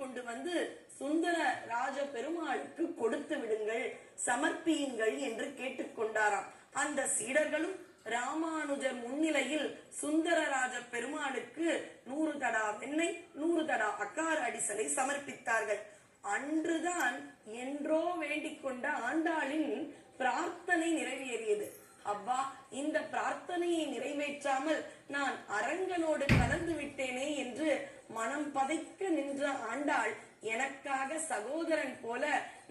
கொண்டு வந்து சுந்தர ராஜ பெருமாளுக்கு கொடுத்து விடுங்கள், சமர்ப்பியுங்கள் என்று கேட்டுக்கொண்டாராம். அந்த சீடர்களும் ராமானுஜர் முன்னிலையில் சுந்தரராஜ பெருமாளுக்கு 100 தடா வெண்ணெய் 100 தடா அக்கார அடிசலை சமர்ப்பித்தார்கள். அன்றுதான் என்றோ வேண்டிக் கொண்ட ஆண்டாளின் பிரார்த்தனை நிறைவேறியது. அவ்வா, இந்த பிரார்த்தனையை நிறைவேற்றாமல் நான் அரங்கனோடு கலந்து விட்டேனே என்று மனம் பதைக்க நின்ற ஆண்டாள், எனக்காக சகோதரன் போல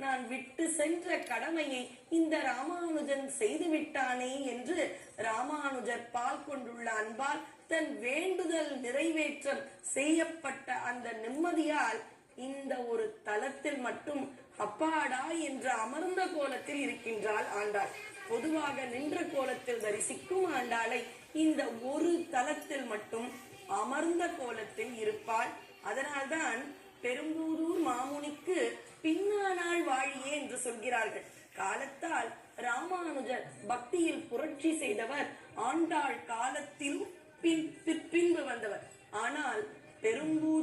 நான் விட்டு சென்ற கடமையை இந்த ராமானுஜன் செய்து விட்டானே என்று ராமானுஜர் பால் கொண்டுள்ள அன்பால் தன் வேண்டுதல் நிறைவேற்றம் செய்யப்பட்ட அந்த நிம்மதியால் இந்த ஒரு தலத்தில் மட்டும் அப்பாடா என்று அமர்ந்த கோலத்தில் இருக்கின்றாள் ஆண்டாள். பொதுவாக நின்ற கோலத்தில் தரிசிக்கும் ஆண்டாளை இந்த ஒரு தலத்தில் மட்டும் அமர்ந்த கோலத்தில் இருப்பாள். அதனால்தான் பெரும்பூதூர் மாமுனிக்கு பின்னானாள் வாழியே என்று சொல்கிறார்கள். காலத்தால் ராமானுஜர் பக்தியில் புரட்சி செய்தவர், ஆண்டாள் காலத்தில் பின்பு வந்தவர். ஆனால் பெரும்பூதூர்